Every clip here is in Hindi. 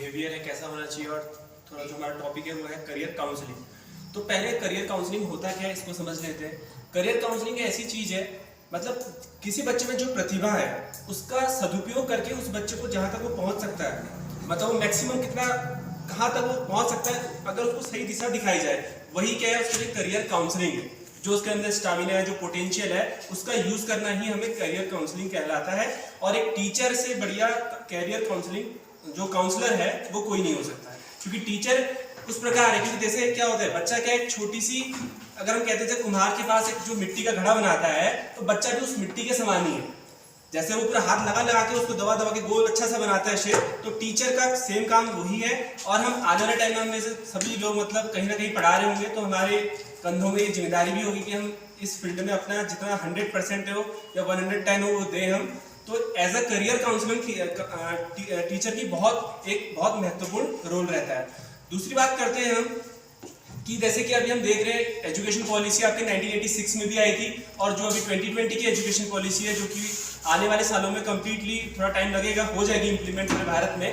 बिहेवियर है कैसा होना चाहिए, और थोड़ा जो हमारा टॉपिक है वो है करियर काउंसलिंग। तो पहले करियर काउंसलिंग होता क्या है इसको समझ लेते हैं। करियर काउंसलिंग ऐसी चीज है, मतलब किसी बच्चे में जो प्रतिभा है उसका सदुपयोग करके उस बच्चे को जहाँ तक वो पहुँच सकता है, मतलब वो मैक्सिमम कितना कहाँ तक वो पहुँच सकता है, अगर उसको सही दिशा दिखाई जाए, वही क्या है उसके लिए करियर काउंसलिंग है। जो उसके अंदर स्टामिना है, जो पोटेंशियल है, उसका यूज करना ही हमें करियर काउंसलिंग कहलाता है। और एक टीचर से बढ़िया करियर काउंसलिंग जो काउंसलर है वो कोई नहीं हो सकता है, क्योंकि टीचर उस प्रकार है, क्योंकि जैसे क्या होता है, बच्चा क्या एक छोटी सी, अगर हम कहते थे कुम्हार के पास एक जो मिट्टी का घड़ा बनाता है, तो बच्चा भी उस मिट्टी के समान ही है। जैसे वो पूरा हाथ लगा लगा के उसको दबा दबा के गोल अच्छा सा बनाता है शेप, तो टीचर का सेम काम वही है। और हम आने वाले टाइम में से सभी लोग मतलब कहीं ना कहीं पढ़ा रहे होंगे, तो हमारे कंधों में ये जिम्मेदारी भी होगी कि हम इस फील्ड में अपना जितना 100% हो या 110 हो वो दें हम। तो as a career counselling teacher की बहुत महत्वपूर्ण रोल रहता है। दूसरी बात करते हैं हम कि जैसे कि अभी हम देख रहे हैं एजुकेशन पॉलिसी आपके 1986 में भी आई थी, और जो अभी 2020 की एजुकेशन पॉलिसी है, जो कि आने वाले सालों में कंप्लीटली थोड़ा टाइम लगेगा हो जाएगी इंप्लीमेंट पूरे भारत में।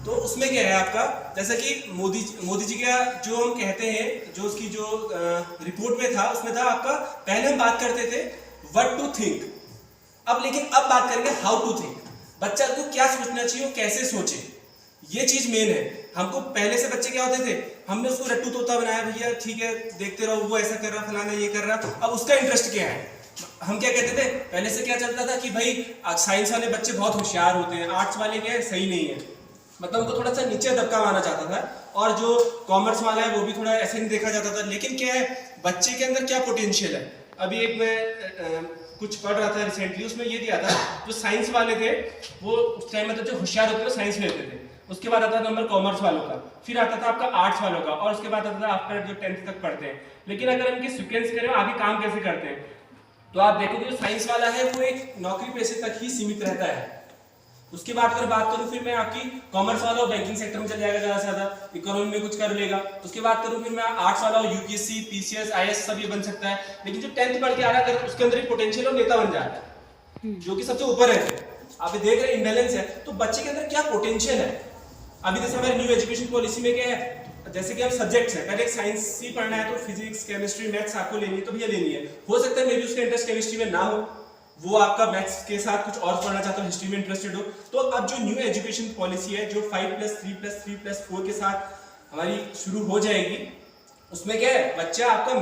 तो उसमें क्या है आपका, जैसा कि मोदी जी का जो हम कहते हैं, जो उसकी जो रिपोर्ट में था उसमें था आपका, पहले हम बात करते थे व्हाट टू थिंक, लेकिन अब बात करेंगे हाउ टू थिंक। बच्चा को क्या सोचना चाहिए, कैसे सोचे, ये चीज मेन है। हमको पहले से बच्चे क्या होते थे, हमने उसको रट्टू तोता बनाया, भैया ठीक है देखते रहो, वो ऐसा कर रहा, फलाना ये कर रहा। अब उसका इंटरेस्ट क्या है, हम क्या कहते थे पहले से, क्या चलता था कि भाई साइंस वाले बच्चे बहुत होशियार होते हैं, आर्ट्स वाले क्या है सही नहीं है, मतलब उनको थोड़ा सा नीचे दबका माना जाता था। और जो कॉमर्स वाला है वो भी थोड़ा ऐसे नहीं देखा जाता था। लेकिन क्या है, बच्चे के अंदर क्या पोटेंशियल है। अभी एक मैं कुछ पढ़ रहा था रिसेंटली, उसमें ये दिया था जो साइंस वाले थे वो उस टाइम में तो जो होशियार होते थे साइंस लेते थे, उसके बाद आता था नंबर कॉमर्स वालों का, फिर आता था आपका आर्ट्स वालों का, और उसके बाद आता था आफ्टर जो 10th तक पढ़ते हैं। लेकिन अगर इनकी सीक्वेंस करें आगे काम कैसे करते हैं, तो आप देखोगे जो साइंस वाला है वो एक नौकरी पेशे तक ही सीमित रहता है। उसके बाद अगर बात करूं फिर मैं आपकी कॉमर्स वाला और बैंकिंग सेक्टर में चल जाएगा ज्यादा से ज्यादा, इकोनॉमी में कुछ कर लेगा। उसके बाद करूं फिर मैं आर्ट्स वाला और यूपीएससी पीसीएस आईएएस सब ये बन सकता है। लेकिन जो 10th पढ़ के आ रहा है उसके अंदर एक पोटेंशियल और नेता बन जाता है, जो कि सबसे ऊपर है। आप देख रहे हैं इम्बैलेंस है, तो बच्चे के अंदर क्या पोटेंशियल है। अभी जैसे हमारे न्यू एजुकेशन पॉलिसी में क्या है, जैसे कि हम सब्जेक्ट्स है, पहले एक साइंस ही पढ़ना है तो फिजिक्स केमिस्ट्री मैथ्स आपको लेनी है, तो भैया लेनी है। हो सकता है मे बी उसका इंटरेस्ट केमिस्ट्री में ना हो, वो आपका मैथ्स के साथ कुछ और पढ़ना चाहता हो, हिस्ट्री में इंटरेस्टेड हो। तो अब जो न्यू एजुकेशन पॉलिसी है जो 5+3+3+4 के साथ हमारी शुरू हो जाएगी, उसमें क्या है, बच्चा आपका